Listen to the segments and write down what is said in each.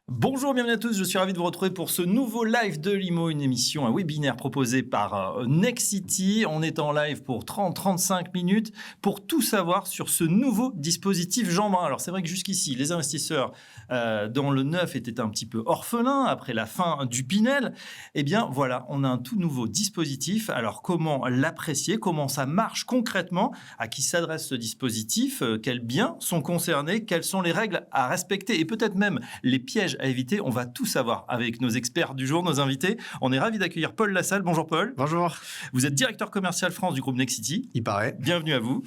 Bonjour, bienvenue à tous, je suis ravi de vous retrouver pour ce nouveau live de l'IMO, une émission, un webinaire proposé par Nexity. On est en live pour 30-35 minutes pour tout savoir sur ce nouveau dispositif Jeanbrun. Alors c'est vrai que jusqu'ici, les investisseurs dans le neuf étaient un petit peu orphelins après la fin du Pinel. Eh bien voilà, on a un tout nouveau dispositif. Alors comment l'apprécier, comment ça marche concrètement, à qui s'adresse ce dispositif, quels biens sont concernés, quelles sont les règles à respecter et peut-être même les pièges à éviter. On va tout savoir avec nos experts du jour, nos invités. On est ravis d'accueillir Paul Lassalle. Bonjour Paul. Bonjour. Vous êtes directeur commercial France du groupe Nexity. Il paraît. Bienvenue à vous.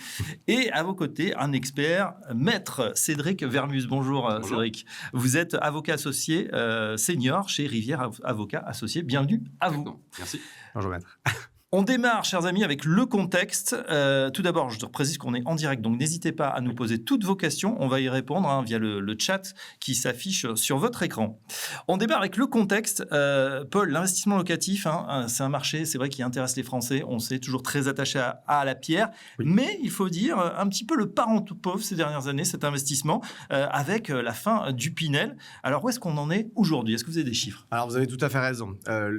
Et à vos côtés, un expert, maître Cédric Vermus. Bonjour, Bonjour. Cédric. Vous êtes avocat associé senior chez Rivière Avocat Associé. Bienvenue à vous. Exactement. Merci. Bonjour maître. On démarre, chers amis, avec le contexte. Tout d'abord, je te précise qu'on est en direct, donc n'hésitez pas à nous poser toutes vos questions. On va y répondre via le chat qui s'affiche sur votre écran. On démarre avec le contexte. Paul, l'investissement locatif, c'est un marché, c'est vrai, qui intéresse les Français. On s'est toujours très attaché à la pierre. Oui. Mais il faut dire un petit peu le parent pauvre ces dernières années, cet investissement, avec la fin du Pinel. Alors, où est-ce qu'on en est aujourd'hui? Est-ce que vous avez des chiffres? Alors vous avez tout à fait raison.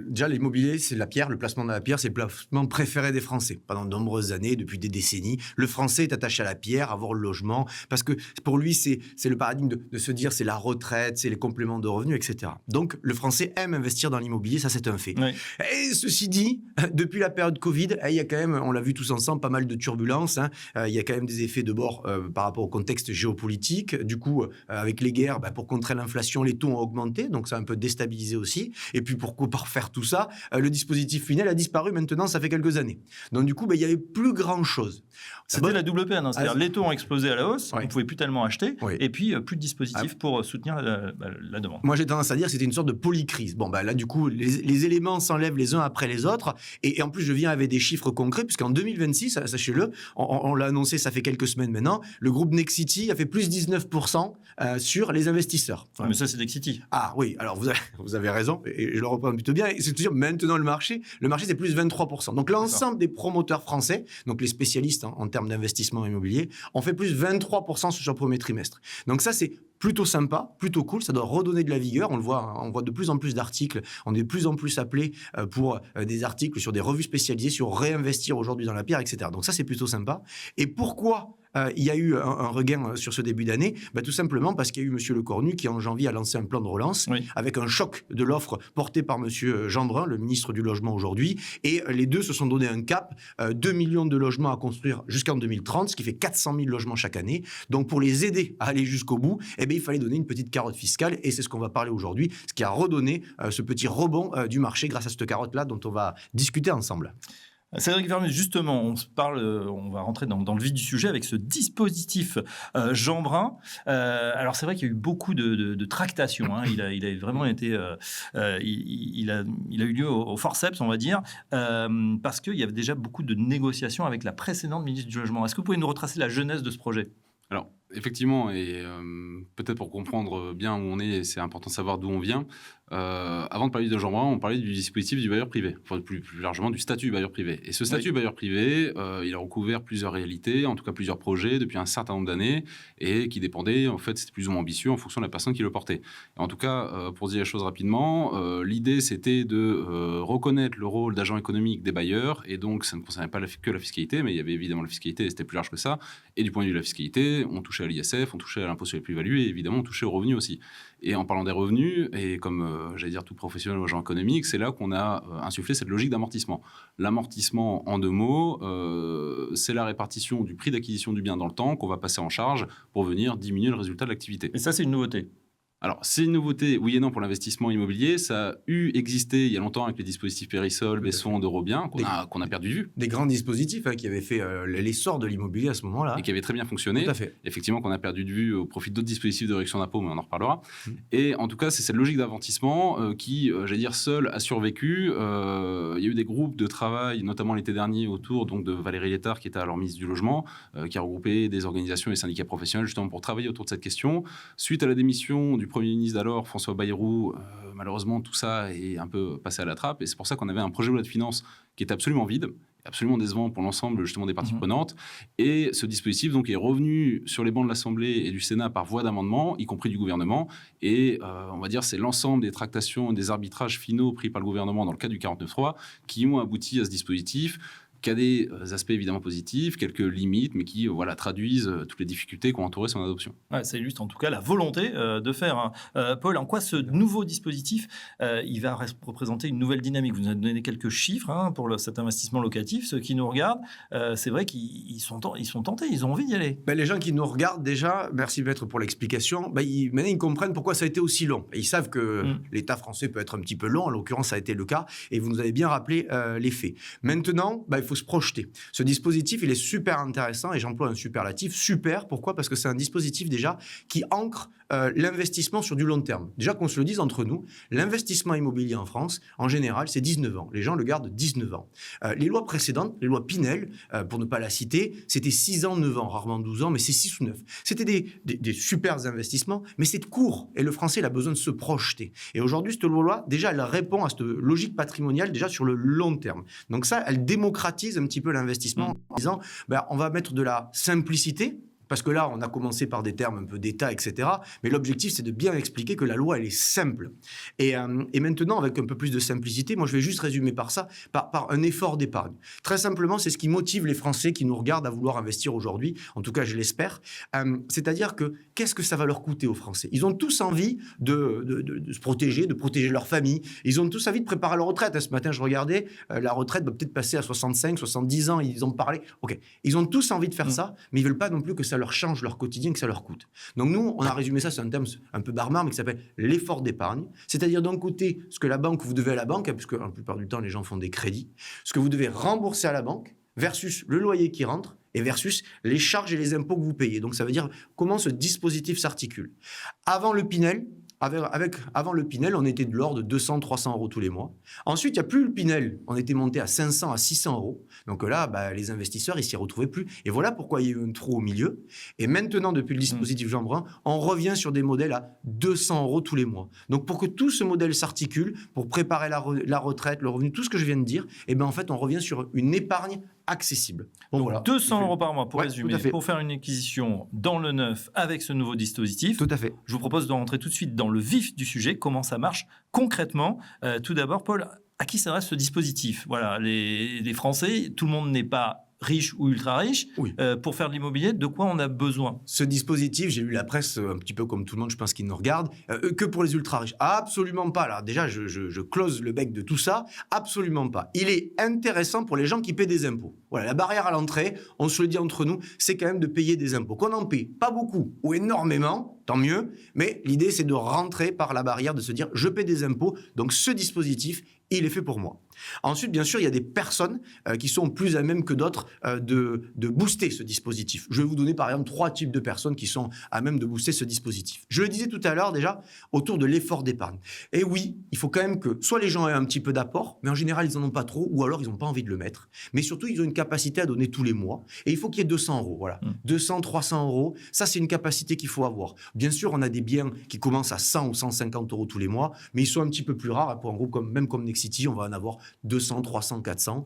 Déjà l'immobilier, c'est la pierre, le placement de la pierre, c'est le placement préféré des Français. Pendant de nombreuses années, depuis des décennies, le Français est attaché à la pierre, à avoir le logement, parce que pour lui, c'est le paradigme de se dire c'est la retraite, c'est les compléments de revenus, etc. Donc le Français aime investir dans l'immobilier, ça c'est un fait. Oui. Et ceci dit, depuis la période Covid, il y a quand même, on l'a vu tous ensemble, pas mal de turbulences. Il y a quand même des effets de bord par rapport au contexte géopolitique. Du coup, avec les guerres, pour contrer l'inflation, les taux ont augmenté, donc ça a un peu déstabilisé aussi. Et puis pour faire tout ça, le dispositif Pinel a disparu maintenant, ça fait quelques années. Donc du coup, il n'y avait plus grand-chose. C'était la double peine, c'est-à-dire les taux ont explosé à la hausse, Oui. on ne pouvait plus tellement acheter, Oui. et puis plus de dispositifs pour soutenir la demande. Moi, j'ai tendance à dire que c'était une sorte de polycrise. Bon, là, du coup, les éléments s'enlèvent les uns après les autres. Et en plus, je viens avec des chiffres concrets, puisqu'en 2026, sachez-le, on l'a annoncé, ça fait quelques semaines maintenant, le groupe Nexity a fait plus 19% sur les investisseurs. Mais ça, c'est Nexity. Ah oui, alors vous avez raison, et je le reprends plutôt bien. Et c'est dire maintenant le marché c'est plus 23%. Donc l'ensemble des promoteurs français, donc les spécialistes en termes d'investissement immobilier, ont fait plus 23% sur le premier trimestre. Donc ça, c'est plutôt sympa, plutôt cool, ça doit redonner de la vigueur, on le voit, on voit de plus en plus d'articles, on est de plus en plus appelé pour des articles sur des revues spécialisées, sur réinvestir aujourd'hui dans la pierre, etc. Donc ça, c'est plutôt sympa. Et pourquoi il y a eu un regain sur ce début d'année? Tout simplement parce qu'il y a eu M. Lecornu qui, en janvier, a lancé un plan de relance avec un choc de l'offre porté par M. Jeanbrun, le ministre du Logement aujourd'hui. Et les deux se sont donné un cap, 2 millions de logements à construire jusqu'en 2030, ce qui fait 400 000 logements chaque année. Donc, pour les aider à aller jusqu'au bout, il fallait donner une petite carotte fiscale. Et c'est ce qu'on va parler aujourd'hui, ce qui a redonné ce petit rebond du marché grâce à cette carotte-là dont on va discuter ensemble. Cédric Vermus, justement, on va rentrer dans le vif du sujet avec ce dispositif Jeanbrun. Alors c'est vrai qu'il y a eu beaucoup de tractations. Il a vraiment été, il a eu lieu au forceps, on va dire, parce qu'il y avait déjà beaucoup de négociations avec la précédente ministre du Logement. Est-ce que vous pouvez nous retracer la genèse de ce projet? Alors, effectivement, et peut-être pour comprendre bien où on est, c'est important de savoir d'où on vient. Avant de parler de Jeanbrun, on parlait du dispositif du bailleur privé, enfin plus largement du statut du bailleur privé. Et ce statut bailleur privé, il a recouvert plusieurs réalités, en tout cas plusieurs projets depuis un certain nombre d'années, et qui dépendaient, en fait, c'était plus ou moins ambitieux en fonction de la personne qui le portait. Et en tout cas, pour dire les choses rapidement, l'idée c'était de reconnaître le rôle d'agent économique des bailleurs, et donc ça ne concernait pas que la fiscalité, mais il y avait évidemment la fiscalité, et c'était plus large que ça. Et du point de vue de la fiscalité, on touchait à l'ISF, on touchait à l'impôt sur les plus-values, et évidemment on touchait aux revenus aussi. Et en parlant des revenus, et comme j'allais dire tout professionnel ou agent économique, c'est là qu'on a insufflé cette logique d'amortissement. L'amortissement, en deux mots, c'est la répartition du prix d'acquisition du bien dans le temps qu'on va passer en charge pour venir diminuer le résultat de l'activité. Et ça, c'est une nouveauté. Alors, c'est une nouveauté, oui et non, pour l'investissement immobilier. Ça a existé il y a longtemps avec les dispositifs Périsol, Besson, d'Eurobien, qu'on a perdu de vue. Des grands dispositifs qui avaient fait l'essor de l'immobilier à ce moment-là. Et qui avaient très bien fonctionné. Tout à fait. Effectivement, qu'on a perdu de vue au profit d'autres dispositifs de réduction d'impôt, mais on en reparlera. Et en tout cas, c'est cette logique d'amortissement qui, j'allais dire, seule a survécu. Il y a eu des groupes de travail, notamment l'été dernier, autour donc, de Valérie Létard, qui était alors ministre du Logement, qui a regroupé des organisations et syndicats professionnels justement pour travailler autour de cette question. Suite à la démission du Premier ministre d'alors, François Bayrou, malheureusement, tout ça est un peu passé à la trappe. Et c'est pour ça qu'on avait un projet de loi de finances qui était absolument vide, absolument décevant pour l'ensemble justement des parties prenantes. Et ce dispositif donc est revenu sur les bancs de l'Assemblée et du Sénat par voie d'amendement, y compris du gouvernement. Et on va dire c'est l'ensemble des tractations et des arbitrages finaux pris par le gouvernement dans le cadre du 49.3 qui ont abouti à ce dispositif, qui a des aspects évidemment positifs, quelques limites, mais qui traduisent toutes les difficultés qui ont entouré son adoption. Ouais, ça illustre en tout cas la volonté de faire. Hein. Paul, en quoi ce nouveau dispositif il va représenter une nouvelle dynamique? Vous nous avez donné quelques chiffres pour cet investissement locatif. Ceux qui nous regardent, c'est vrai qu'ils sont tentés, ils ont envie d'y aller. Les gens qui nous regardent déjà, merci Maître pour l'explication, maintenant ils comprennent pourquoi ça a été aussi long. Et ils savent que l'État français peut être un petit peu long, en l'occurrence ça a été le cas, et vous nous avez bien rappelé les faits. Maintenant, il faut se projeter. Ce dispositif, il est super intéressant, et j'emploie un superlatif, super, pourquoi? Parce que c'est un dispositif déjà qui ancre l'investissement sur du long terme. Déjà qu'on se le dise entre nous, l'investissement immobilier en France, en général, c'est 19 ans. Les gens le gardent 19 ans. Les lois précédentes, les lois Pinel, pour ne pas la citer, c'était 6 ans, 9 ans, rarement 12 ans, mais c'est 6 ou 9. C'était des super investissements, mais c'est court, et le français, il a besoin de se projeter. Et aujourd'hui, cette loi, déjà, elle répond à cette logique patrimoniale, déjà sur le long terme. Donc ça, elle démocratise un petit peu l'investissement en disant, on va mettre de la simplicité, parce que là, on a commencé par des termes un peu d'État, etc. Mais l'objectif, c'est de bien expliquer que la loi, elle est simple. Et maintenant, avec un peu plus de simplicité, moi, je vais juste résumer par ça, par un effort d'épargne. Très simplement, c'est ce qui motive les Français qui nous regardent à vouloir investir aujourd'hui. En tout cas, je l'espère. C'est-à-dire que, qu'est-ce que ça va leur coûter aux Français? Ils ont tous envie de se protéger, de protéger leur famille. Ils ont tous envie de préparer leur retraite. Ce matin, je regardais, la retraite va peut-être passer à 65, 70 ans. Ils ont parlé. OK. Ils ont tous envie de faire ça, mais ils veulent pas non plus que ça leur change leur quotidien, que ça leur coûte. Donc nous, on a résumé ça, c'est un terme un peu barbare, mais qui s'appelle l'effort d'épargne. C'est-à-dire d'un côté, ce que la banque vous devez à la banque, puisque la plupart du temps, les gens font des crédits, ce que vous devez rembourser à la banque, versus le loyer qui rentre, et versus les charges et les impôts que vous payez. Donc ça veut dire comment ce dispositif s'articule. Avant le Pinel, avant le Pinel, on était de l'ordre de 200-300 euros tous les mois. Ensuite, il n'y a plus le Pinel. On était monté à 500 à 600 euros. Donc là, les investisseurs, ils s'y retrouvaient plus. Et voilà pourquoi il y a eu un trou au milieu. Et maintenant, depuis le dispositif Jean Brun, on revient sur des modèles à 200 euros tous les mois. Donc pour que tout ce modèle s'articule, pour préparer la retraite, le revenu, tout ce que je viens de dire, en fait, on revient sur une épargne accessible. Donc voilà. 200 euros par mois pour résumer, tout à fait. pour faire une acquisition dans le neuf avec ce nouveau dispositif. Tout à fait. Je vous propose de rentrer tout de suite dans le vif du sujet, comment ça marche concrètement. Tout d'abord, Paul, à qui s'adresse ce dispositif? Voilà, les Français, tout le monde n'est pas riche ou ultra riche. Oui. Pour faire de l'immobilier, de quoi on a besoin? Ce dispositif, j'ai lu la presse un petit peu comme tout le monde, je pense qu'ils nous regardent, que pour les ultra riches. Absolument pas. Alors déjà, je close le bec de tout ça. Absolument pas. Il est intéressant pour les gens qui paient des impôts. Voilà, la barrière à l'entrée, on se le dit entre nous, c'est quand même de payer des impôts. Qu'on en paie pas beaucoup ou énormément, tant mieux. Mais l'idée, c'est de rentrer par la barrière, de se dire, je paie des impôts, donc ce dispositif, il est fait pour moi. Ensuite, bien sûr, il y a des personnes qui sont plus à même que d'autres de booster ce dispositif. Je vais vous donner par exemple 3 types de personnes qui sont à même de booster ce dispositif. Je le disais tout à l'heure déjà, autour de l'effort d'épargne. Et oui, il faut quand même que soit les gens aient un petit peu d'apport, mais en général, ils n'en ont pas trop, ou alors ils n'ont pas envie de le mettre. Mais surtout, ils ont une capacité à donner tous les mois. Et il faut qu'il y ait 200 euros. Voilà. 200, 300 euros, ça c'est une capacité qu'il faut avoir. Bien sûr, on a des biens qui commencent à 100 ou 150 euros tous les mois, mais ils sont un petit peu plus rares. Pour un groupe même comme Nexity, on va en avoir 200, 300, 400.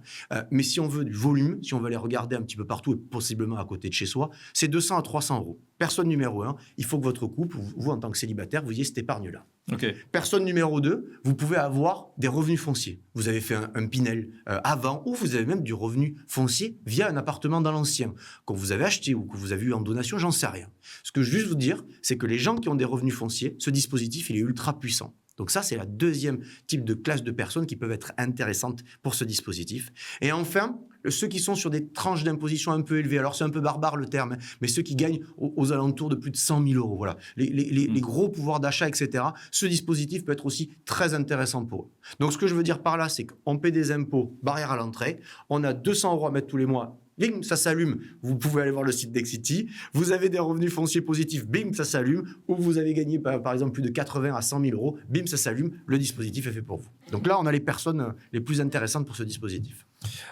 Mais si on veut du volume, si on veut les regarder un petit peu partout et possiblement à côté de chez soi, c'est 200 à 300 euros. Personne numéro 1, il faut que votre couple, vous en tant que célibataire, vous ayez cette épargne-là. Okay. Personne numéro 2, vous pouvez avoir des revenus fonciers. Vous avez fait un Pinel avant, ou vous avez même du revenu foncier via un appartement dans l'ancien, que vous avez acheté ou que vous avez eu en donation, j'en sais rien. Ce que je veux juste vous dire, c'est que les gens qui ont des revenus fonciers, ce dispositif, il est ultra puissant. Donc ça, c'est la deuxième type de classe de personnes qui peuvent être intéressantes pour ce dispositif. Et enfin, ceux qui sont sur des tranches d'imposition un peu élevées, alors c'est un peu barbare le terme, mais ceux qui gagnent aux alentours de plus de 100 000 euros, voilà, les gros pouvoirs d'achat, etc., ce dispositif peut être aussi très intéressant pour eux. Donc ce que je veux dire par là, c'est qu'on paie des impôts, barrière à l'entrée, on a 200 euros à mettre tous les mois, bing, ça s'allume, vous pouvez aller voir le site d'Nexity, vous avez des revenus fonciers positifs, bing, ça s'allume, ou vous avez gagné par exemple plus de 80 à 100 000 euros, bim, ça s'allume, le dispositif est fait pour vous. Donc là, on a les personnes les plus intéressantes pour ce dispositif.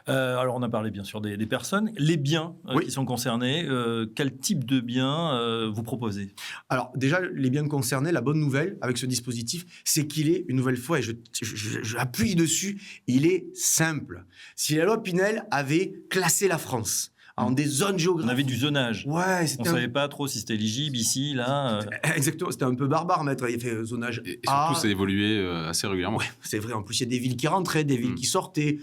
Alors, on a parlé bien sûr des personnes. Les biens Oui. qui sont concernés, quel type de biens vous proposez? Alors déjà, les biens concernés, la bonne nouvelle avec ce dispositif, c'est qu'il est, une nouvelle fois, et j'appuie dessus, il est simple. Si la loi Pinel avait classé la France en des zones On géographiques... avait du zonage. Ouais, On ne c'était savait pas trop si c'était éligible ici, là. exactement, c'était un peu barbare, maître. Il fait zonage Et A. surtout, ça a évolué assez régulièrement. Ouais, c'est vrai. En plus, il y a des villes qui rentraient, des villes qui sortaient,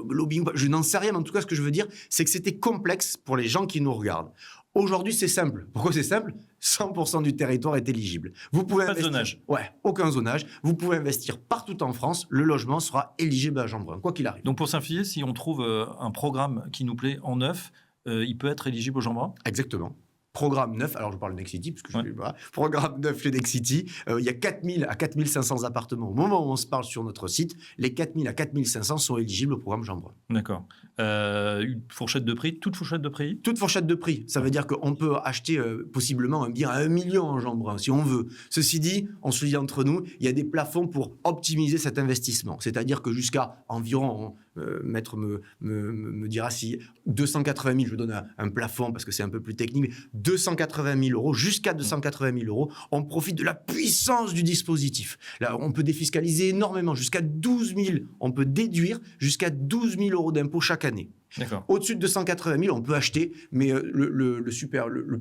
lobbying. Je n'en sais rien, mais en tout cas, ce que je veux dire, c'est que c'était complexe pour les gens qui nous regardent. Aujourd'hui, c'est simple. Pourquoi c'est simple? 100% du territoire est éligible. Vous pouvez Pas de investir... zonage. Ouais, aucun zonage. Vous pouvez investir partout en France. Le logement sera éligible à Jeanbrun, quoi qu'il arrive. Donc, pour simplifier, si on trouve un programme qui nous plaît en neuf, il peut être éligible au Jeanbrun? Exactement. Programme 9, alors je parle de Nexity, parce que Ouais. voilà. Programme 9 chez Nexity, il y a 4000 à 4500 appartements. Au moment où on se parle sur notre site, les 4000 à 4500 sont éligibles au programme Jeanbrun. D'accord. Une fourchette de prix, toute fourchette de prix? Toute fourchette de prix, ça veut dire qu'on peut acheter possiblement un bien à 1 million en Jeanbrun, si on veut. Ceci dit, on se le dit entre nous, il y a des plafonds pour optimiser cet investissement. C'est-à-dire que jusqu'à environ, maître me dira si 280 000, je donne un plafond parce que c'est un peu plus technique, mais 280 000 euros, jusqu'à 280 000 euros, on profite de la puissance du dispositif. Là, on peut défiscaliser énormément, jusqu'à 12 000, on peut déduire jusqu'à 12 000 euros d'impôts chaque année. D'accord. Au-dessus de 280 000, on peut acheter, mais le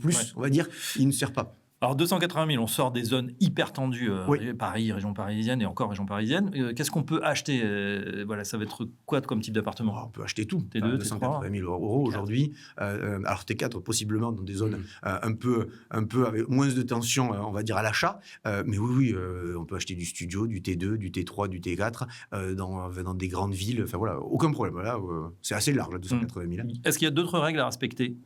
plus, Ouais. on va dire, il ne sert pas. Alors, 280 000, on sort des zones hyper tendues, Oui. Paris, région parisienne et encore région parisienne. Qu'est-ce qu'on peut acheter? Voilà, ça va être quoi comme type d'appartement? On peut acheter tout. T2, 280 000 euros aujourd'hui. Alors T4, possiblement dans des zones un peu avec moins de tension, on va dire, à l'achat. Mais oui, on peut acheter du studio, du T2, du T3, du T4 dans des grandes villes. Enfin voilà, aucun problème. Voilà, c'est assez large, 280 000. Est-ce qu'il y a d'autres règles à respecter?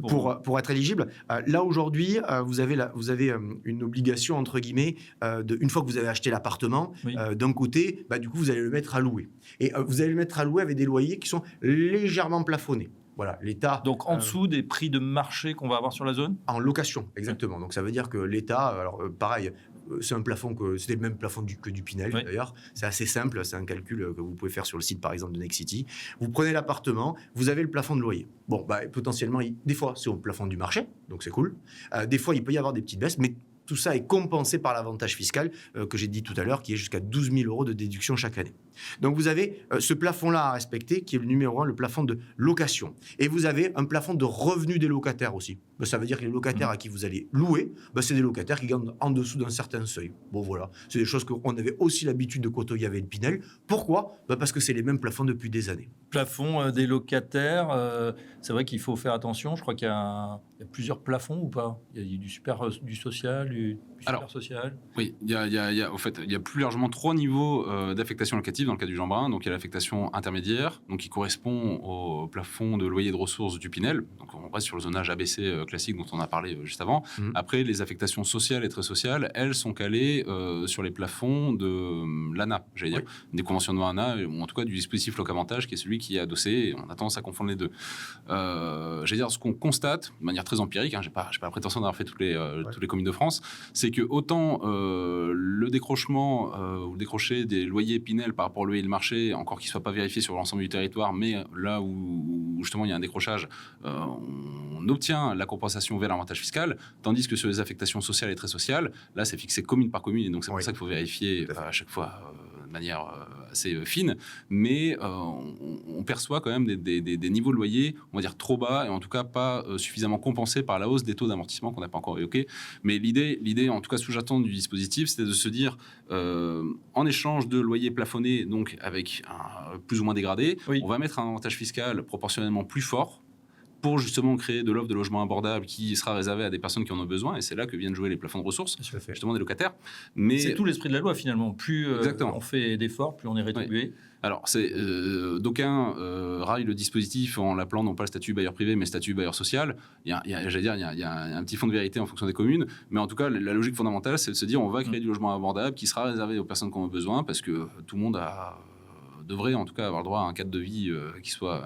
Pour être éligible, là aujourd'hui, vous avez une obligation, entre guillemets, une fois que vous avez acheté l'appartement, Oui. d'un côté, du coup, vous allez le mettre à louer. Et vous allez le mettre à louer avec des loyers qui sont légèrement plafonnés. Voilà, l'État... Donc, en dessous des prix de marché qu'on va avoir sur la zone? En location, exactement. Donc ça veut dire que l'État, alors pareil, c'est un plafond c'était le même plafond que du Pinel, Oui. d'ailleurs. C'est assez simple, c'est un calcul que vous pouvez faire sur le site, par exemple, de Nexity. Vous prenez l'appartement, vous avez le plafond de loyer. Bon, potentiellement, des fois, c'est au plafond du marché, donc c'est cool. Des fois, il peut y avoir des petites baisses, mais tout ça est compensé par l'avantage fiscal que j'ai dit tout à l'heure, qui est jusqu'à 12 000 euros de déduction chaque année. Donc vous avez ce plafond-là à respecter, qui est le numéro 1, le plafond de location. Et vous avez un plafond de revenus des locataires aussi. Ça veut dire que les locataires à qui vous allez louer, c'est des locataires qui gagnent en dessous d'un certain seuil. Bon voilà, c'est des choses qu'on avait aussi l'habitude de côtoyer avec le Pinel. Pourquoi? Parce que c'est les mêmes plafonds depuis des années. Plafond des locataires, c'est vrai qu'il faut faire attention. Je crois qu'il y a plusieurs plafonds ou pas? Il y a du social, du super social. Oui, il y a plus largement 3 niveaux d'affectation locative dans le cas du Jeanbrun. Donc il y a l'affectation intermédiaire, donc qui correspond au plafond de loyer de ressources du Pinel. Donc on reste sur le zonage ABC classique dont on a parlé juste avant. Après, les affectations sociales et très sociales, elles sont calées sur les plafonds de l'ANA, j'allais dire, des conventionnements ANA, ou en tout cas du dispositif locavantage, qui est celui qui est adossé. Et on a tendance à confondre les deux. J'allais dire, ce qu'on constate de manière très empirique, j'ai pas la prétention d'avoir fait toutes les communes de France, c'est que autant le décrochement ou le décroché des loyers Pinel par rapport au loyer de marché, encore qu'il ne soit pas vérifié sur l'ensemble du territoire, mais là où justement il y a un décrochage, on obtient la compensation via l'avantage fiscal, tandis que sur les affectations sociales et très sociales, là c'est fixé commune par commune, et donc c'est pour ça qu'il faut vérifier à chaque fois de manière assez fine, mais on perçoit quand même des niveaux de loyer, on va dire trop bas, et en tout cas pas suffisamment compensés par la hausse des taux d'amortissement qu'on n'a pas encore évoqué. Mais l'idée, en tout cas sous-jacente du dispositif, c'était de se dire, en échange de loyers plafonnés, donc avec un plus ou moins dégradé, on va mettre un avantage fiscal proportionnellement plus fort, pour justement créer de l'offre de logement abordable qui sera réservée à des personnes qui en ont besoin. Et c'est là que viennent jouer les plafonds de ressources, justement des locataires. Mais c'est tout l'esprit de la loi finalement. Plus on fait d'efforts, plus on est rétribué. Alors, d'aucuns raillent le dispositif en l'appelant non pas le statut bailleur privé, mais statut bailleur social. Il y a un petit fond de vérité en fonction des communes. Mais en tout cas, la logique fondamentale, c'est de se dire on va créer du logement abordable qui sera réservé aux personnes qui en ont besoin, parce que tout le monde devrait en tout cas avoir le droit à un cadre de vie qui soit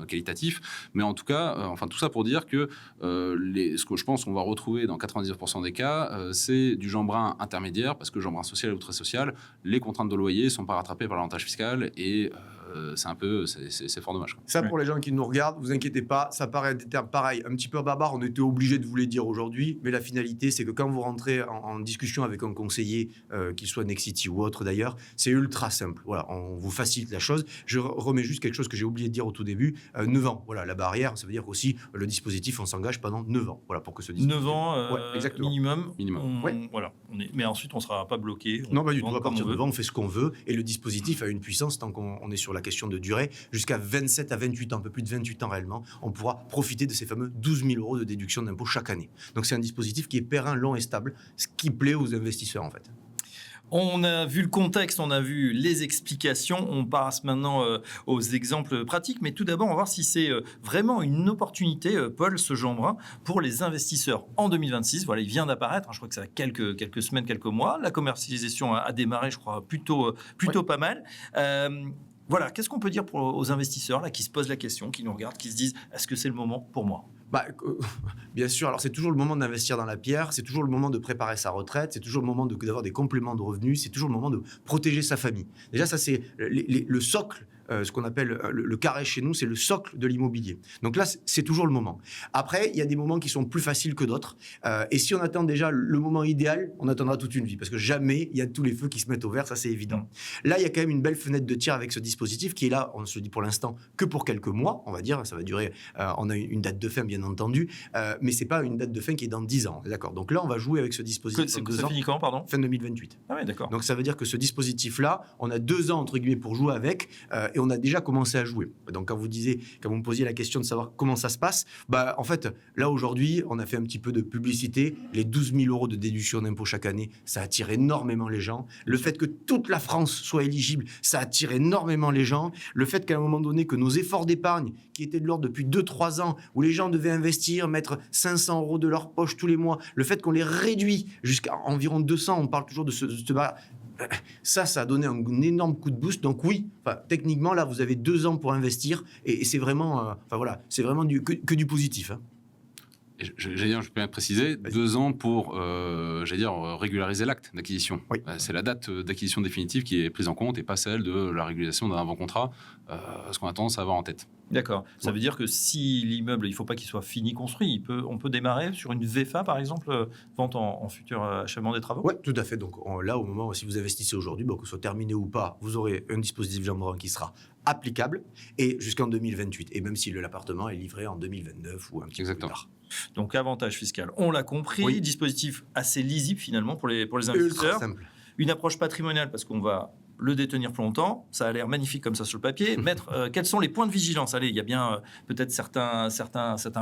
qualitatif. Mais en tout cas, tout ça pour dire que ce que je pense qu'on va retrouver dans 99% des cas, c'est du Jeanbrun intermédiaire, parce que Jeanbrun social ou très social, les contraintes de loyer ne sont pas rattrapées par l'avantage fiscal et c'est fort dommage. Ça, pour les gens qui nous regardent, vous inquiétez pas, ça paraît des termes pareil, un petit peu barbare, on était obligé de vous les dire aujourd'hui, mais la finalité, c'est que quand vous rentrez en discussion avec un conseiller, qu'il soit Nexity ou autre d'ailleurs, c'est ultra simple. Voilà, on vous facilite la chose. Je remets juste quelque chose que j'ai oublié de dire au tout début, 9 ans. Voilà, la barrière, ça veut dire qu'aussi, le dispositif, on s'engage pendant 9 ans. Voilà, pour que ce dispositif... 9 ans minimum. Ouais. Mais ensuite, on ne sera pas bloqué. Non, pas du tout. À partir de 9 ans, on fait ce qu'on veut. Et le dispositif a une puissance, tant qu'on est sur la question de durée, jusqu'à 27 à 28 ans, un peu plus de 28 ans réellement, on pourra profiter de ces fameux 12 000 euros de déduction d'impôt chaque année. Donc c'est un dispositif qui est périn, long et stable, ce qui plaît aux investisseurs en fait. On a vu le contexte, on a vu les explications, on passe maintenant aux exemples pratiques, mais tout d'abord, on va voir si c'est vraiment une opportunité, Paul Sejeanbrun, pour les investisseurs en 2026. Voilà, il vient d'apparaître, je crois que ça a quelques semaines, quelques mois. La commercialisation a démarré, je crois, plutôt pas mal. Voilà, qu'est-ce qu'on peut dire aux investisseurs là, qui se posent la question, qui nous regardent, qui se disent « est-ce que c'est le moment pour moi ?» Bien sûr, alors c'est toujours le moment d'investir dans la pierre, c'est toujours le moment de préparer sa retraite, c'est toujours le moment d'avoir des compléments de revenus, c'est toujours le moment de protéger sa famille. Déjà, ça c'est le socle. Ce qu'on appelle le carré chez nous, c'est le socle de l'immobilier. Donc là, c'est toujours le moment. Après, il y a des moments qui sont plus faciles que d'autres. Et si on attend déjà le moment idéal, on attendra toute une vie. Parce que jamais, il y a tous les feux qui se mettent au vert, ça c'est évident. Là, il y a quand même une belle fenêtre de tir avec ce dispositif qui est là, on se le dit pour l'instant, que pour quelques mois, on va dire. Ça va durer, on a une date de fin, bien entendu. Mais ce n'est pas une date de fin qui est dans 10 ans. D'accord. Donc là, on va jouer avec ce dispositif. Ça finit quand, pardon ? Fin 2028. Ah oui, d'accord. Donc ça veut dire que ce dispositif-là, on a 2 ans, entre guillemets, pour jouer avec. Et on a déjà commencé à jouer. Donc, quand vous me posiez la question de savoir comment ça se passe, en fait, là, aujourd'hui, on a fait un petit peu de publicité. Les 12 000 euros de déduction d'impôt chaque année, ça attire énormément les gens. Le fait que toute la France soit éligible, ça attire énormément les gens. Le fait qu'à un moment donné, que nos efforts d'épargne, qui étaient de l'ordre depuis 2-3 ans, où les gens devaient investir, mettre 500 euros de leur poche tous les mois, le fait qu'on les réduit jusqu'à environ 200, on parle toujours de ce ça a donné un énorme coup de boost. Donc oui, techniquement, là, vous avez 2 ans pour investir et c'est vraiment, c'est vraiment que du positif. Hein. Je peux bien préciser, 2 ans pour, régulariser l'acte d'acquisition. Oui. C'est la date d'acquisition définitive qui est prise en compte et pas celle de la régularisation d'un avant-contrat, ce qu'on a tendance à avoir en tête. D'accord. Ça veut dire que si l'immeuble, il ne faut pas qu'il soit fini construit, on peut démarrer sur une VFA, par exemple, vente en futur achèvement des travaux ? Oui, tout à fait. Donc là, au moment où si vous investissez aujourd'hui, que ce soit terminé ou pas, vous aurez un dispositif Jeanbrun qui sera applicable et jusqu'en 2028. Et même si l'appartement est livré en 2029 ou un petit peu plus tard. Donc, avantage fiscal, on l'a compris. Oui. Dispositif assez lisible, finalement, pour les investisseurs. Ultra simple. Une approche patrimoniale, parce qu'on va le détenir plus longtemps. Ça a l'air magnifique comme ça sur le papier. Quels sont les points de vigilance ? Allez, il y a bien peut-être certains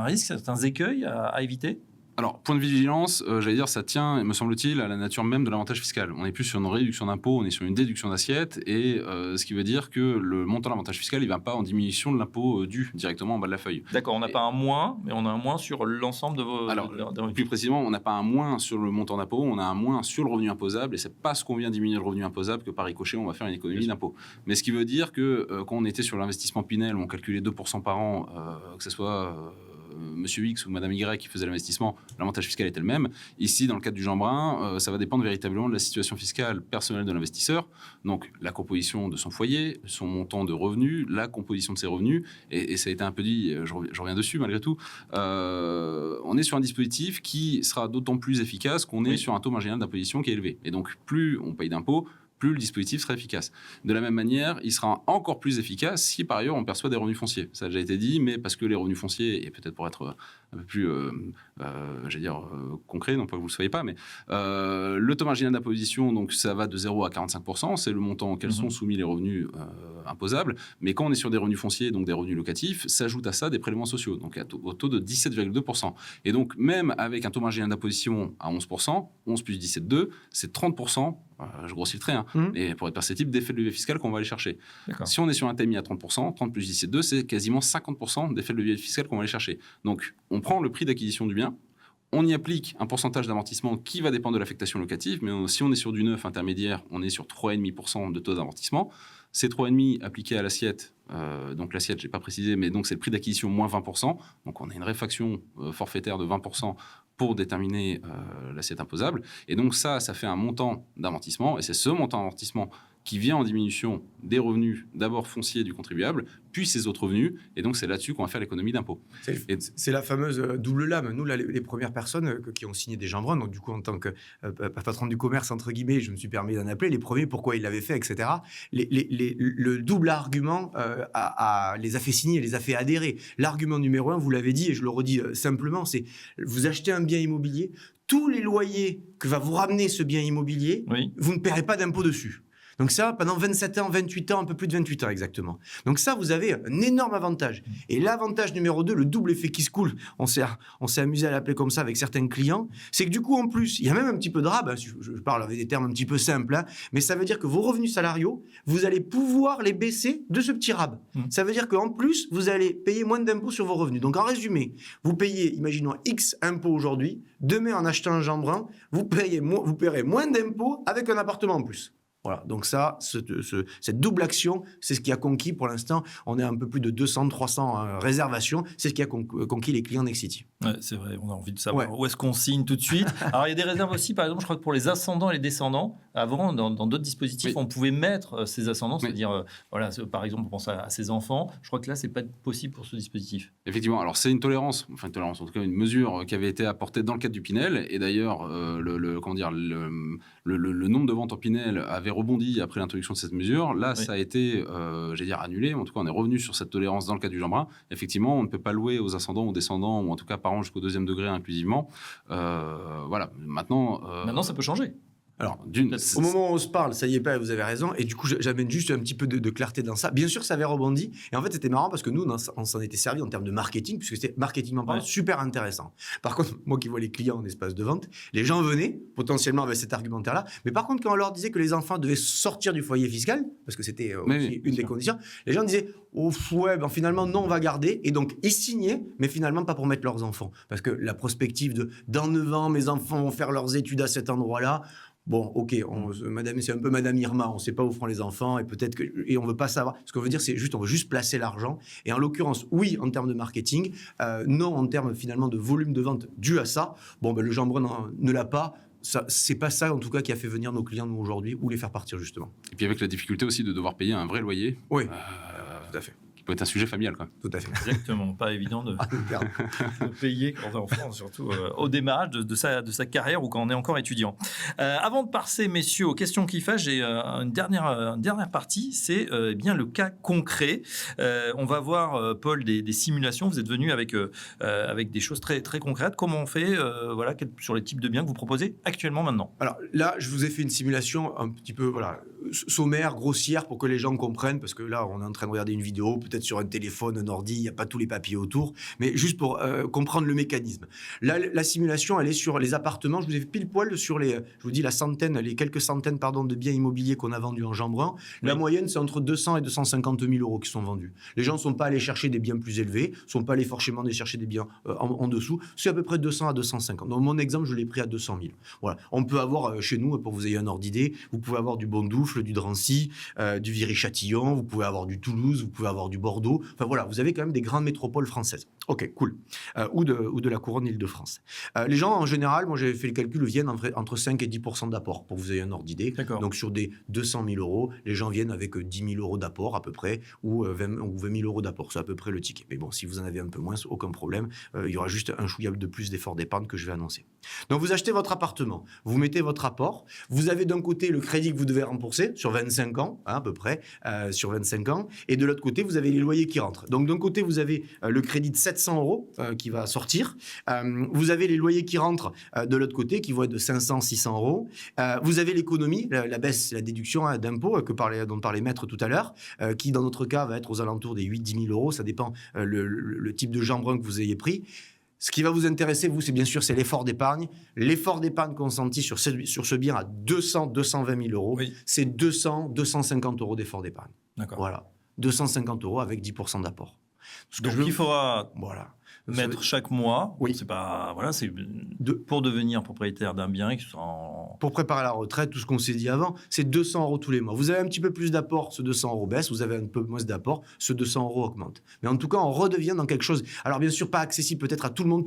risques, certains écueils à éviter ? Alors, point de vigilance, ça tient, me semble-t-il, à la nature même de l'avantage fiscal. On n'est plus sur une réduction d'impôt, on est sur une déduction d'assiette, et ce qui veut dire que le montant de l'avantage fiscal, il ne va pas en diminution de l'impôt dû directement en bas de la feuille. D'accord, on n'a pas un moins, mais on a un moins sur l'ensemble de vos... Alors, plus précisément, on n'a pas un moins sur le montant d'impôt, on a un moins sur le revenu imposable, et c'est parce qu'on vient diminuer le revenu imposable que par ricochet, on va faire une économie d'impôt. Mais ce qui veut dire que quand on était sur l'investissement Pinel, on calculait 2% par an, que ce soit... Monsieur X ou Madame Y qui faisait l'investissement, l'avantage fiscal était le même. Ici, dans le cadre du Jeanbrun, ça va dépendre véritablement de la situation fiscale personnelle de l'investisseur, donc la composition de son foyer, son montant de revenus, la composition de ses revenus, et ça a été un peu dit, je reviens dessus malgré tout, on est sur un dispositif qui sera d'autant plus efficace qu'on est sur un taux marginal d'imposition qui est élevé. Et donc, plus on paye d'impôts, plus le dispositif sera efficace. De la même manière, il sera encore plus efficace si par ailleurs on perçoit des revenus fonciers. Ça a déjà été dit, mais parce que les revenus fonciers, et peut-être pour être un peu plus, concret, non pas que vous ne le soyez pas, mais le taux marginal d'imposition, donc ça va de 0 à 45%, c'est le montant auquel sont soumis les revenus imposables, mais quand on est sur des revenus fonciers, donc des revenus locatifs, s'ajoute à ça des prélèvements sociaux, donc au taux de 17,2%. Et donc même avec un taux marginal d'imposition à 11%, 11 plus 17,2, c'est 30%, je grossis le trait, et pour être perceptible, d'effet de levier fiscal qu'on va aller chercher. Si on est sur un TMI à 30%, 30 plus 17,2, c'est quasiment 50% d'effet de levier fiscal qu'on va aller chercher. Donc on prend le prix d'acquisition du bien, on y applique un pourcentage d'amortissement qui va dépendre de l'affectation locative, mais si on est sur du neuf intermédiaire, on est sur 3,5% de taux d'amortissement. Ces 3,5 appliqués à l'assiette, donc l'assiette, je n'ai pas précisé, mais donc c'est le prix d'acquisition moins 20%. Donc on a une réfaction forfaitaire de 20% pour déterminer l'assiette imposable. Et donc ça fait un montant d'amortissement, et c'est ce montant d'amortissement qui vient en diminution des revenus, d'abord fonciers du contribuable, puis ses autres revenus. Et donc, c'est là-dessus qu'on va faire l'économie d'impôt. C'est la fameuse double lame. Nous, là, les premières personnes qui ont signé des jambres, donc du coup, en tant que patron du commerce, entre guillemets, je me suis permis d'en appeler, les premiers, pourquoi ils l'avaient fait, etc. Le double argument les a fait signer, les a fait adhérer. L'argument numéro 1, vous l'avez dit, et je le redis simplement, c'est vous achetez un bien immobilier, tous les loyers que va vous ramener ce bien immobilier, vous ne paierez pas d'impôt dessus. Donc ça, pendant 27 ans, 28 ans, un peu plus de 28 ans exactement. Donc ça, vous avez un énorme avantage. Et l'avantage numéro 2, le double effet qui se coule, on s'est amusé à l'appeler comme ça avec certains clients, c'est que du coup, en plus, il y a même un petit peu de rab, hein, je parle avec des termes un petit peu simples, hein, mais ça veut dire que vos revenus salariaux, vous allez pouvoir les baisser de ce petit rab. Ça veut dire qu'en plus, vous allez payer moins d'impôts sur vos revenus. Donc en résumé, vous payez, imaginons, X impôts aujourd'hui, demain en achetant un jambrin, vous paierez moins d'impôts avec un appartement en plus. Voilà, donc ça, cette double action, c'est ce qui a conquis pour l'instant. On est à un peu plus de 200-300 réservations. C'est ce qui a conquis les clients Nexity. Ouais, c'est vrai, on a envie de savoir où est-ce qu'on signe tout de suite. Alors, il y a des réserves aussi, par exemple, je crois que pour les ascendants et les descendants, avant, dans d'autres dispositifs, on pouvait mettre ces ascendants, c'est-à-dire, par exemple, on pense à ses enfants. Je crois que là, c'est pas possible pour ce dispositif. Effectivement, alors c'est une tolérance, en tout cas une mesure qui avait été apportée dans le cadre du Pinel. Et d'ailleurs, le nombre de ventes en Pinel avait rebondi après l'introduction de cette mesure. Là, ça a été, annulé. En tout cas, on est revenu sur cette tolérance dans le cadre du jambrin. Effectivement, on ne peut pas louer aux ascendants, aux descendants, ou en tout cas parents jusqu'au 2e degré inclusivement. Maintenant, ça peut changer. Alors, au moment où on se parle, ça y est pas, vous avez raison. Et du coup, j'amène juste un petit peu de clarté dans ça. Bien sûr, ça avait rebondi. Et en fait, c'était marrant parce que nous, on s'en était servi en termes de marketing, puisque c'était marketingement parlant super intéressant. Par contre, moi qui vois les clients en espace de vente, les gens venaient potentiellement avec cet argumentaire-là. Mais par contre, quand on leur disait que les enfants devaient sortir du foyer fiscal, parce que c'était aussi une des conditions, les gens disaient finalement, non, on va garder. Et donc, ils signaient, mais finalement, pas pour mettre leurs enfants. Parce que la prospective dans 9 ans, mes enfants vont faire leurs études à cet endroit-là. Bon, ok, c'est un peu Madame Irma, on ne sait pas où feront les enfants et on ne veut pas savoir. Ce qu'on veut dire, c'est on veut juste placer l'argent. Et en l'occurrence, oui, en termes de marketing, non en termes finalement de volume de vente dû à ça. Le jambrin ne l'a pas. C'est pas ça, en tout cas, qui a fait venir nos clients, nous, aujourd'hui, ou les faire partir, justement. Et puis avec la difficulté aussi de devoir payer un vrai loyer. Oui, tout à fait. Peut être un sujet familial, quoi. Tout à fait. Exactement, pas évident de payer quand on est enfant, surtout au démarrage de sa carrière ou quand on est encore étudiant. Avant de passer, messieurs, aux questions qui fâchent, j'ai une dernière partie, c'est bien le cas concret. On va voir, Paul, des simulations. Vous êtes venu avec des choses très, très concrètes. Comment on fait sur les types de biens que vous proposez actuellement maintenant? Alors là, je vous ai fait une simulation un petit peu sommaire, grossière, pour que les gens comprennent, parce que là, on est en train de regarder une vidéo, peut-être sur un téléphone, un ordi, il n'y a pas tous les papiers autour, mais juste pour comprendre le mécanisme. Là, la simulation, elle est sur les appartements. Je vous ai fait pile poil sur les quelques centaines de biens immobiliers qu'on a vendus en jambrin. Oui. La moyenne, c'est entre 200 et 250 000 euros qui sont vendus. Les gens ne sont pas allés chercher des biens plus élevés, ne sont pas allés forcément aller chercher des biens en dessous. C'est à peu près 200 à 250. Dans mon exemple, je l'ai pris à 200 000. Voilà. On peut avoir chez nous, pour que vous ayez un ordre d'idée, vous pouvez avoir du Bondoufle, du Drancy, du Viry-Châtillon, vous pouvez avoir du Toulouse, vous pouvez avoir du Bordeaux. Enfin voilà, vous avez quand même des grandes métropoles françaises. Ok, cool. Ou de la couronne Île-de-France. Les gens, en général, moi j'avais fait le calcul, viennent entre 5 et 10% d'apport, pour que vous ayez un ordre d'idée. Donc sur des 200 000 euros, les gens viennent avec 10 000 euros d'apport à peu près, ou 20 000 euros d'apport. C'est à peu près le ticket. Mais bon, si vous en avez un peu moins, aucun problème. Il y aura juste un chouïable de plus d'effort d'épargne que je vais annoncer. Donc vous achetez votre appartement, vous mettez votre apport, vous avez d'un côté le crédit que vous devez rembourser sur 25 ans, à peu près, sur 25 ans, et de l'autre côté, vous avez les loyers qui rentrent. Donc d'un côté, vous avez le crédit de 700 euros qui va sortir, vous avez les loyers qui rentrent de l'autre côté, qui vont être de 500, 600 euros, vous avez l'économie, la baisse, la déduction d'impôt dont parlait Maître tout à l'heure, qui dans notre cas va être aux alentours des 8-10 000 euros, ça dépend le type de jambrin que vous ayez pris. Ce qui va vous intéresser, vous, c'est bien sûr l'effort d'épargne. L'effort d'épargne consenti sur ce bien à 220 000 euros, c'est 250 euros d'effort d'épargne. D'accord. Voilà, 250 euros avec 10% d'apport. Donc il faudra mettre chaque mois. Oui. C'est pas pour devenir propriétaire d'un bien pour préparer la retraite, tout ce qu'on s'est dit avant, c'est 200 euros tous les mois. Vous avez un petit peu plus d'apport, ce 200 euros baisse. Vous avez un peu moins d'apport, ce 200 euros augmente. Mais en tout cas, on redevient dans quelque chose. Alors bien sûr, pas accessible peut-être à tout le monde.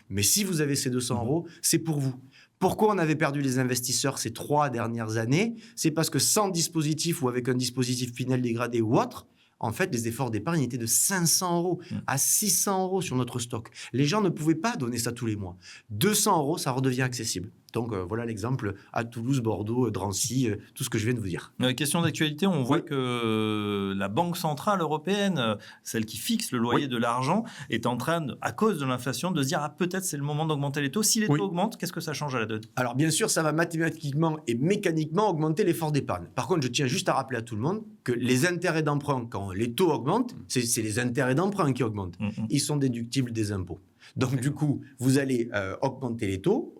Mais si vous avez ces 200 euros, c'est pour vous. Pourquoi on avait perdu les investisseurs ces 3 dernières années? C'est parce que sans dispositif ou avec un dispositif Pinel dégradé ou autre, en fait, les efforts d'épargne étaient de 500 € à 600 € sur notre stock. Les gens ne pouvaient pas donner ça tous les mois. 200 €, ça redevient accessible. Donc, voilà l'exemple à Toulouse, Bordeaux, Drancy, tout ce que je viens de vous dire. Question d'actualité, on voit que la Banque Centrale Européenne, celle qui fixe le loyer de l'argent, est en train, à cause de l'inflation, de se dire peut-être c'est le moment d'augmenter les taux. Si les taux augmentent, qu'est-ce que ça change à la donne? Alors, bien sûr, ça va mathématiquement et mécaniquement augmenter l'effort d'épargne. Par contre, je tiens juste à rappeler à tout le monde que les intérêts d'emprunt, quand les taux augmentent, c'est les intérêts d'emprunt qui augmentent. Ils sont déductibles des impôts. Donc, du coup, vous allez augmenter les taux,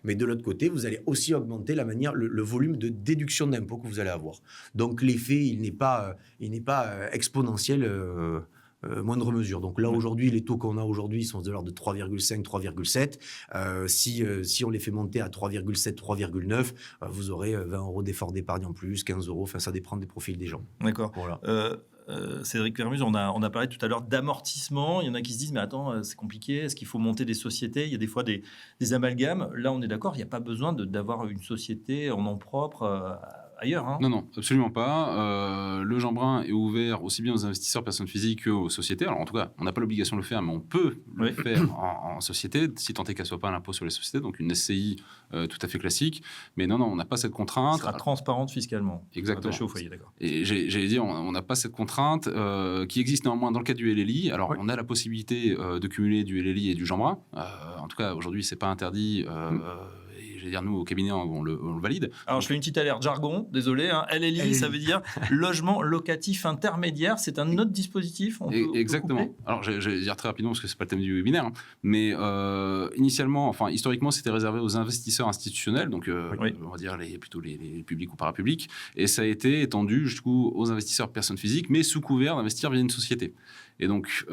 mais de l'autre côté, vous allez aussi augmenter le volume de déduction d'impôts que vous allez avoir. Donc, l'effet, il n'est pas exponentiel moindre mesure. Donc là, aujourd'hui, les taux qu'on a aujourd'hui sont de l'ordre de 3,5, 3,7. Si on les fait monter à 3,7, 3,9, vous aurez 20 € d'effort d'épargne en plus, 15 €. Enfin, ça dépend des profils des gens. D'accord. Voilà. Cédric Vermuz, on a parlé tout à l'heure d'amortissement. Il y en a qui se disent, mais attends, c'est compliqué. Est-ce qu'il faut monter des sociétés? Il y a des fois des amalgames. Là, on est d'accord, il n'y a pas besoin d'avoir une société en nom propre ailleurs. Non, absolument pas. Le Jeanbrun est ouvert aussi bien aux investisseurs personnes physiques qu'aux sociétés. Alors, en tout cas, on n'a pas l'obligation de le faire, mais on peut le faire en société, si tant est qu'elle ne soit pas à l'impôt sur les sociétés, donc une SCI tout à fait classique. Mais non, on n'a pas cette contrainte. Elle sera transparente fiscalement. Exactement. Attachée au foyer, d'accord. Et j'allais dire, on n'a pas cette contrainte qui existe néanmoins dans le cas du LLI. Alors, on a la possibilité de cumuler du LLI et du Jeanbrun. En tout cas, aujourd'hui, ce n'est pas interdit. Nous, au cabinet, on le valide. Alors, je fais une petite alerte jargon, désolé. LLI, ça veut dire logement locatif intermédiaire. C'est un autre dispositif. Exactement. Alors, je vais dire très rapidement, parce que ce n'est pas le thème du webinaire, mais historiquement, c'était réservé aux investisseurs institutionnels, donc on va dire plutôt les publics ou parapublics, et ça a été étendu jusqu'aux aux investisseurs personnes physiques, mais sous couvert d'investir via une société. Et donc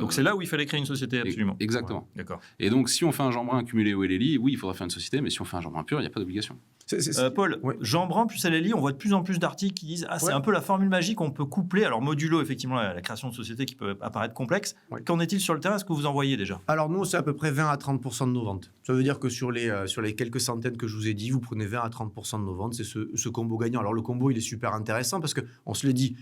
c'est là où il fallait créer une société, absolument. Exactement. Ouais, d'accord. Et donc, si on fait un Jeanbrun cumulé au LLI, oui, il faudra faire une société, mais si on fait un Jeanbrun pur, il n'y a pas d'obligation. Paul, Jeanbrun plus LLI, on voit de plus en plus d'articles qui disent c'est un peu la formule magique, on peut coupler. Alors, modulo, effectivement, la création de sociétés qui peut apparaître complexe. Qu'en est-il sur le terrain? Est-ce que vous en voyez déjà? Alors, nous, c'est à peu près 20 à 30% de nos ventes. Ça veut dire que sur les quelques centaines que je vous ai dit, vous prenez 20 à 30% de nos ventes. C'est ce combo gagnant. Alors, le combo, il est super intéressant parce qu'on se le dit,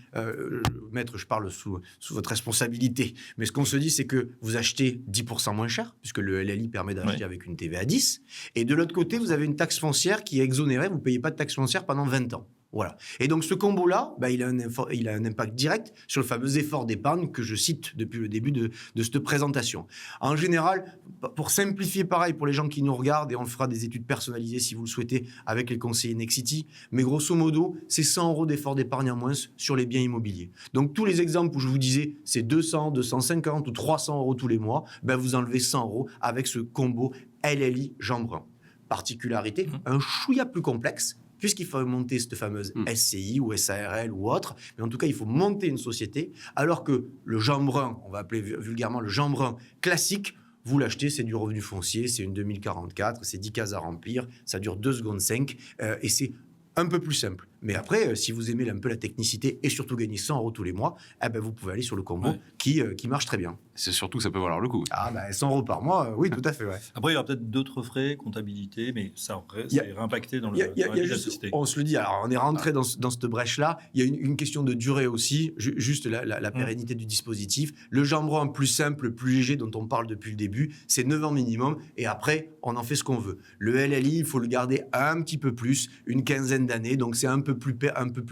maître, je parle sous votre responsabilité, mais ce qu'on se dit, c'est que vous achetez 10% moins cher, puisque le LLI permet d'acheter avec une TVA 10. Et de l'autre côté, vous avez une taxe foncière qui est exonérée. Vous ne payez pas de taxe foncière pendant 20 ans. Voilà. Et donc, ce combo-là, il a un impact direct sur le fameux effort d'épargne que je cite depuis le début de cette présentation. En général, pour simplifier pareil pour les gens qui nous regardent, et on fera des études personnalisées si vous le souhaitez avec les conseillers Nexity, mais grosso modo, c'est 100 € d'effort d'épargne en moins sur les biens immobiliers. Donc, tous les exemples où je vous disais, c'est 200, 250 ou 300 € tous les mois, vous enlevez 100 € avec ce combo LLI Jeanbrun. Particularité, un chouïa plus complexe, puisqu'il faut monter cette fameuse SCI ou SARL ou autre, mais en tout cas, il faut monter une société, alors que le Jeanbrun, on va appeler vulgairement le Jeanbrun classique, vous l'achetez, c'est du revenu foncier, c'est une 2044, c'est 10 cases à remplir, ça dure 2 secondes 5, et c'est un peu plus simple. Mais après, si vous aimez un peu la technicité et surtout gagner 100 € tous les mois, vous pouvez aller sur le combo qui marche très bien. C'est surtout que ça peut valoir le coup. 100 € par mois, oui, tout à fait. Ouais. Après, il y aura peut-être d'autres frais, comptabilité, mais ça est réimpacté dans la société. On se le dit, alors on est rentré dans cette brèche-là. Il y a une question de durée aussi, juste la pérennité du dispositif. Le Jeanbrun plus simple, plus léger, dont on parle depuis le début, c'est 9 ans minimum. Et après, on en fait ce qu'on veut. Le LLI, il faut le garder un petit peu plus, une quinzaine d'années. Donc, c'est un peu plus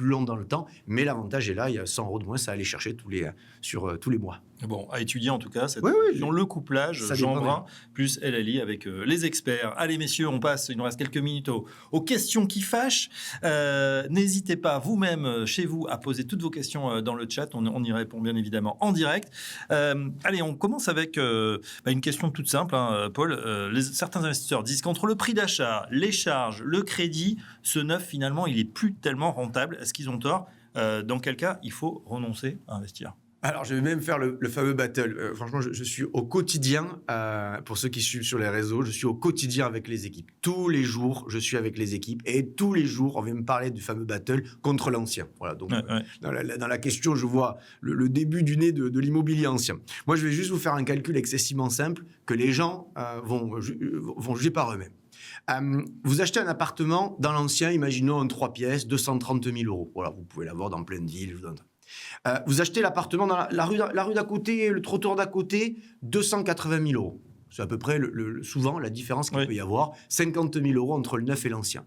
long dans le temps. Mais l'avantage est là, il y a 100 € de moins à aller chercher sur tous les mois. Bon, à étudier en tout cas cette option, le couplage Jeanbrun plus LLI avec les experts. Allez messieurs, on passe, il nous reste quelques minutes aux questions qui fâchent. N'hésitez pas vous-même chez vous à poser toutes vos questions dans le chat, on y répond bien évidemment en direct. Allez, on commence avec une question toute simple, Paul. Certains investisseurs disent qu'entre le prix d'achat, les charges, le crédit, ce neuf finalement il est plus tellement rentable. Est-ce qu'ils ont tort? Dans quel cas il faut renoncer à investir? Alors, je vais même faire le fameux battle. Franchement, je suis au quotidien, pour ceux qui suivent sur les réseaux, je suis au quotidien avec les équipes. Tous les jours, je suis avec les équipes et tous les jours, on vient me parler du fameux battle contre l'ancien. Voilà, donc dans la question, je vois le début du nez de l'immobilier ancien. Moi, je vais juste vous faire un calcul excessivement simple que les gens vont juger par eux-mêmes. Vous achetez un appartement dans l'ancien, imaginons un 3 pièces, 230 000 euros. Voilà, vous pouvez l'avoir dans plein de villes. Vous achetez l'appartement dans la rue d'à côté, le trottoir d'à côté, 280 000 euros. C'est à peu près souvent la différence qu'il peut y avoir. 50 000 euros entre le neuf et l'ancien.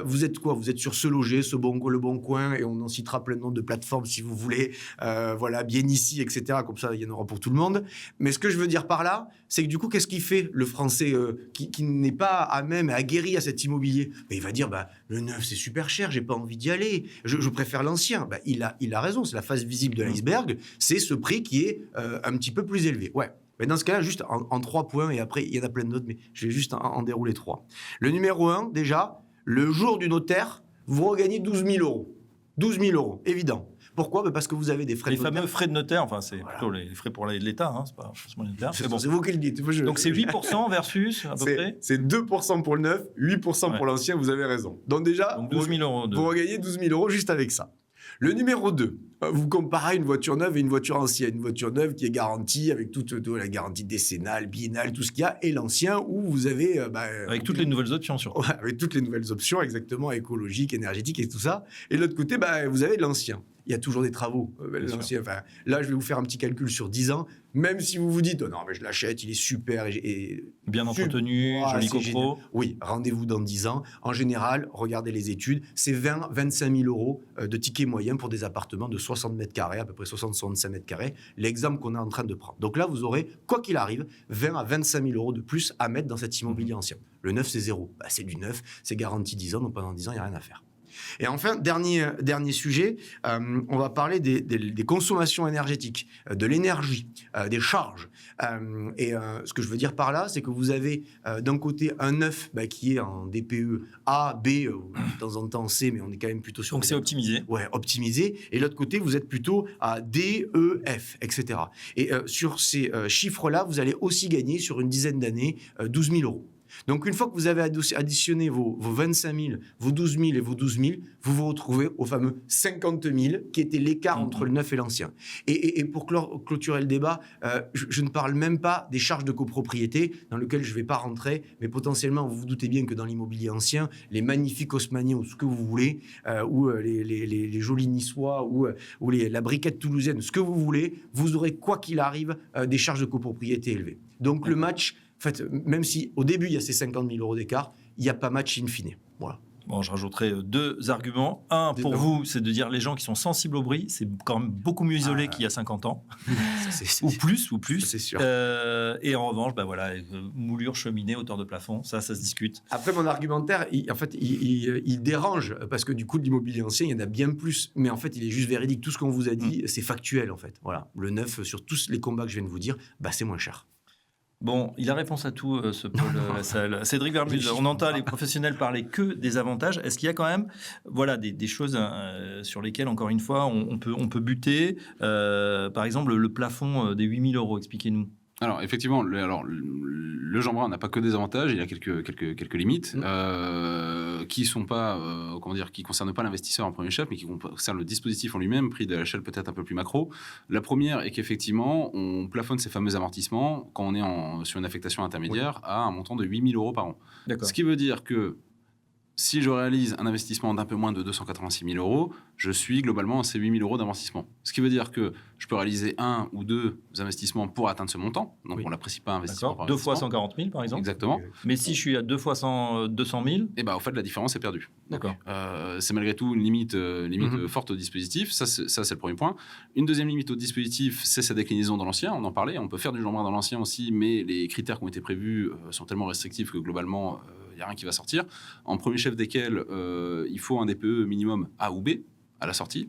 Vous êtes quoi? Vous êtes sur Se Loger, Le Bon Coin, et on en citera plein de noms de plateformes si vous voulez. Voilà, Bien Ici, etc. Comme ça, il y en aura pour tout le monde. Mais ce que je veux dire par là, c'est que du coup, qu'est-ce qu'il fait le Français qui n'est pas à même aguerri à cet immobilier? Il va dire, le neuf, c'est super cher, j'ai pas envie d'y aller. Je préfère l'ancien. Il a raison, c'est la face visible de l'iceberg. C'est ce prix qui est un petit peu plus élevé. Ouais. Mais dans ce cas-là, juste en 3 points, et après, il y en a plein d'autres, mais je vais juste en dérouler 3. Le numéro 1, déjà, le jour du notaire, vous regagnez 12 000 euros. 12 000 euros, évident. Pourquoi? Parce que vous avez des frais de notaire. Les fameux frais de notaire, enfin, c'est plutôt les frais pour l'État, hein, c'est pas forcément les notaires. C'est vous qui le dites. Donc, c'est 8% versus, à peu près? C'est 2% pour le neuf, 8% pour l'ancien, vous avez raison. Donc déjà, 12 000 euros. Vous regagnez 12 000 euros juste avec ça. Le numéro 2, vous comparez une voiture neuve et une voiture ancienne. Une voiture neuve qui est garantie avec toute la garantie décennale, biennale, tout ce qu'il y a, et l'ancien où vous avez... avec toutes les nouvelles options, surtout. Ouais, avec toutes les nouvelles options, exactement, écologiques, énergétiques et tout ça. Et de l'autre côté, vous avez l'ancien. Il y a toujours des travaux. L'ancien, là, je vais vous faire un petit calcul sur 10 ans. Même si vous vous dites, oh non, mais je l'achète, il est super. Bien entretenu, joli copro. Oui, rendez-vous dans 10 ans. En général, regardez les études, c'est 20-25 000 euros de ticket moyen pour des appartements de 60 mètres carrés, à peu près 60-65 mètres carrés, l'exemple qu'on est en train de prendre. Donc là, vous aurez, quoi qu'il arrive, 20 à 25 000 euros de plus à mettre dans cet immobilier ancien. Le neuf, c'est zéro. C'est du neuf, c'est garanti 10 ans, donc pendant 10 ans, il n'y a rien à faire. Et enfin, dernier sujet, on va parler des consommations énergétiques, de l'énergie, des charges. Ce que je veux dire par là, c'est que vous avez d'un côté un neuf qui est en DPE A, B, de temps en temps C, mais on est quand même plutôt sur... Donc c'est optimisé. Ouais, optimisé. Et de l'autre côté, vous êtes plutôt à D, E, F, etc. Et sur ces chiffres-là, vous allez aussi gagner sur une dizaine d'années 12 000 euros. Donc, une fois que vous avez additionné vos 25 000, vos 12 000 et vos 12 000, vous vous retrouvez au fameux 50 000 qui était l'écart entre le neuf et l'ancien. Et pour clôturer le débat, je ne parle même pas des charges de copropriété dans lesquelles je ne vais pas rentrer, mais potentiellement, vous vous doutez bien que dans l'immobilier ancien, les magnifiques haussmanniens ou ce que vous voulez, ou les jolis niçois, ou la briquette toulousaine, ce que vous voulez, vous aurez, quoi qu'il arrive, des charges de copropriété élevées. Donc, le match... En fait, même si au début, il y a ces 50 000 euros d'écart, il n'y a pas match in fine. Voilà. Bon, je rajouterai 2 arguments. Un, pour vous, c'est de dire les gens qui sont sensibles au bruit, c'est quand même beaucoup mieux isolé qu'il y a 50 ans. Ou plus. C'est sûr. Et en revanche, moulure, cheminée, hauteur de plafond, ça se discute. Après, mon argumentaire, il dérange, parce que du coup, de l'immobilier ancien, il y en a bien plus. Mais en fait, il est juste véridique. Tout ce qu'on vous a dit, c'est factuel, en fait. Voilà. Le neuf, sur tous les combats que je viens de vous dire, c'est moins cher. Bon, il a réponse à tout, ce Paul Lassalle. Cédric Vermut, on entend les professionnels parler que des avantages. Est-ce qu'il y a quand même des choses sur lesquelles, encore une fois, on peut buter par exemple, le plafond des 8 000 euros, expliquez-nous. Alors, effectivement, le Jean Brun n'a pas que des avantages, il y a quelques limites qui sont pas, qui concernent pas l'investisseur en premier chef, mais qui concernent le dispositif en lui-même, pris de l'échelle peut-être un peu plus macro. La première est qu'effectivement, on plafonne ces fameux amortissements quand on est sur une affectation intermédiaire à un montant de 8 000 euros par an. D'accord. Ce qui veut dire que si je réalise un investissement d'un peu moins de 286 000 euros, je suis globalement à ces 8 000 euros d'investissement. Ce qui veut dire que je peux réaliser 1 ou 2 investissements pour atteindre ce montant. Donc, on n'apprécie pas investissement par 2 investissement. fois 140 000, par exemple. Exactement. Mais si je suis à 2 fois 200 000... au fait, la différence est perdue. D'accord. C'est malgré tout une limite forte au dispositif. Ça, c'est le premier point. Une deuxième limite au dispositif, c'est sa déclinaison dans l'ancien. On en parlait. On peut faire du Jean Brun dans l'ancien aussi, mais les critères qui ont été prévus sont tellement restrictifs que globalement... il n'y a rien qui va sortir. En premier chef desquels, il faut un DPE minimum A ou B à la sortie.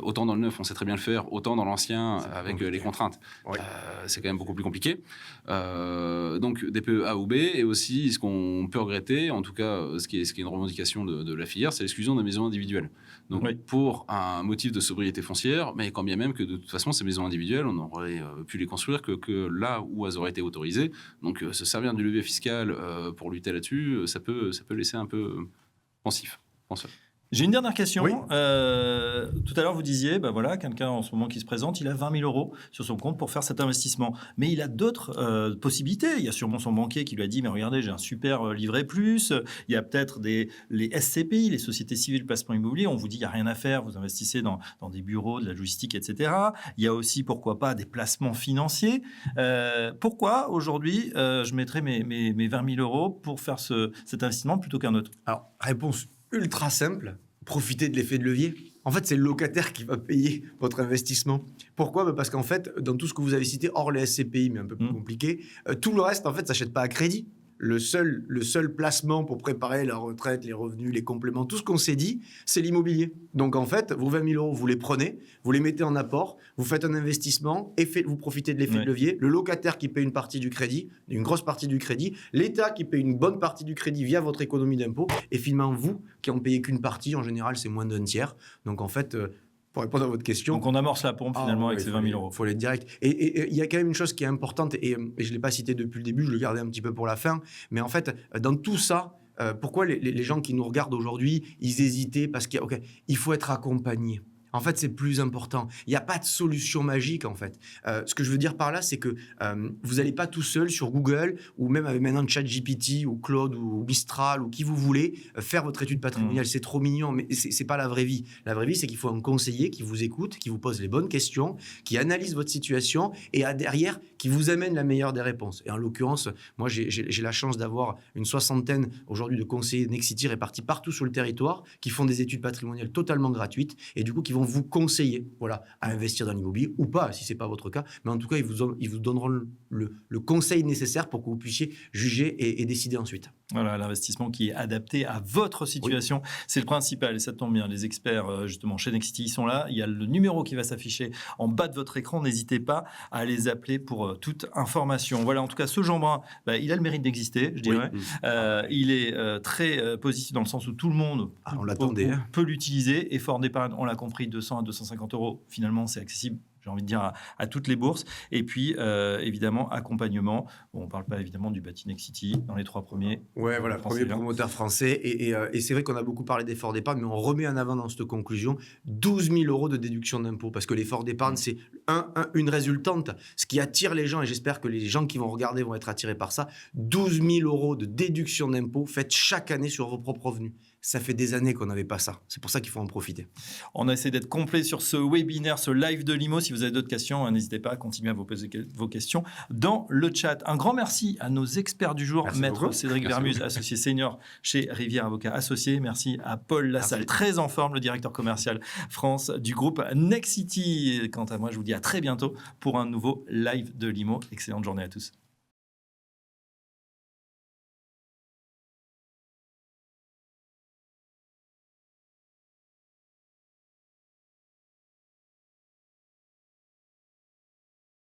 Autant dans le neuf, on sait très bien le faire, autant dans l'ancien, avec les contraintes. Ouais. C'est quand même beaucoup plus compliqué. Donc, DPE A ou B, et aussi, ce qu'on peut regretter, en tout cas, ce qui est une revendication de la filière, c'est l'exclusion des maisons individuelles. Donc, pour un motif de sobriété foncière, mais quand bien même que de toute façon, ces maisons individuelles, on aurait pu les construire que là où elles auraient été autorisées. Donc, se servir du levier fiscal pour lutter là-dessus, ça peut laisser un peu pensif. J'ai une dernière question. Oui. Tout à l'heure, vous disiez, voilà, quelqu'un en ce moment qui se présente, il a 20 000 euros sur son compte pour faire cet investissement. Mais il a d'autres possibilités. Il y a sûrement son banquier qui lui a dit, mais regardez, j'ai un super livret plus. Il y a peut-être les SCPI, les sociétés civiles de placement immobilier. On vous dit, il n'y a rien à faire. Vous investissez dans des bureaux, de la logistique, etc. Il y a aussi, pourquoi pas, des placements financiers. Pourquoi, aujourd'hui, je mettrais mes 20 000 euros pour faire cet investissement plutôt qu'un autre? Alors, réponse ultra simple, profitez de l'effet de levier. En fait, c'est le locataire qui va payer votre investissement. Pourquoi ? Parce qu'en fait, dans tout ce que vous avez cité, hors les SCPI, mais un peu plus compliqué, tout le reste, en fait, s'achète pas à crédit. Le seul placement pour préparer la retraite, les revenus, les compléments, tout ce qu'on s'est dit, c'est l'immobilier. Donc en fait, vos 20 000 euros, vous les prenez, vous les mettez en apport, vous faites un investissement et vous profitez de l'effet de levier. Le locataire qui paye une partie du crédit, une grosse partie du crédit, l'État qui paye une bonne partie du crédit via votre économie d'impôt, et finalement vous qui en payez qu'une partie, en général c'est moins d'un tiers. Donc en fait... pour répondre à votre question. Donc on amorce la pompe finalement avec ces 20 000 euros. Il faut aller direct. Et il y a quand même une chose qui est importante, et je ne l'ai pas cité depuis le début, je le gardais un petit peu pour la fin, mais en fait, dans tout ça, pourquoi les gens qui nous regardent aujourd'hui, ils hésitaient parce qu'il faut être accompagné. En fait, c'est plus important. Il n'y a pas de solution magique, en fait. Ce que je veux dire par là, c'est que vous n'allez pas tout seul sur Google ou même avec maintenant ChatGPT ou Claude ou Mistral ou qui vous voulez faire votre étude patrimoniale. C'est trop mignon, mais ce n'est pas la vraie vie. La vraie vie, c'est qu'il faut un conseiller qui vous écoute, qui vous pose les bonnes questions, qui analyse votre situation et derrière, qui vous amène la meilleure des réponses. Et en l'occurrence, moi, j'ai la chance d'avoir une 60aine aujourd'hui de conseillers Nexity répartis partout sur le territoire qui font des études patrimoniales totalement gratuites et du coup, qui vont vous conseiller à investir dans l'immobilier ou pas, si ce n'est pas votre cas. Mais en tout cas, ils vous donneront le conseil nécessaire pour que vous puissiez juger et décider ensuite. Voilà, l'investissement qui est adapté à votre situation, c'est le principal et ça tombe bien. Les experts, justement, chez Nexity, ils sont là. Il y a le numéro qui va s'afficher en bas de votre écran. N'hésitez pas à les appeler pour toute information. Voilà, en tout cas, ce Jean-Brun, il a le mérite d'exister, je dirais. Oui. Il est très positif dans le sens où tout le monde on l'attendait, peut l'utiliser. Effort d'épargne, on l'a compris, 200 à 250 euros. Finalement, c'est accessible, j'ai envie de dire, à toutes les bourses. Et puis, évidemment, accompagnement. Bon, on ne parle pas évidemment du bâti Nexity dans les 3 premiers. Ouais, voilà, premier promoteur français. Et c'est vrai qu'on a beaucoup parlé d'effort d'épargne, mais on remet en avant dans cette conclusion 12 000 euros de déduction d'impôt. Parce que l'effort d'épargne, c'est une résultante. Ce qui attire les gens, et j'espère que les gens qui vont regarder vont être attirés par ça, 12 000 euros de déduction d'impôt faites chaque année sur vos propres revenus. Ça fait des années qu'on n'avait pas ça. C'est pour ça qu'il faut en profiter. On a essayé d'être complet sur ce webinaire, ce live de l'IMO. Si vous avez d'autres questions, n'hésitez pas à continuer à vous poser vos questions dans le chat. Un grand merci à nos experts du jour. Merci Maître beaucoup. Cédric Vermuse, associé senior chez Rivière Avocat Associé. Merci à Paul Lassalle, très en forme, le directeur commercial France du groupe Nexity. Quant à moi, je vous dis à très bientôt pour un nouveau live de l'IMO. Excellente journée à tous.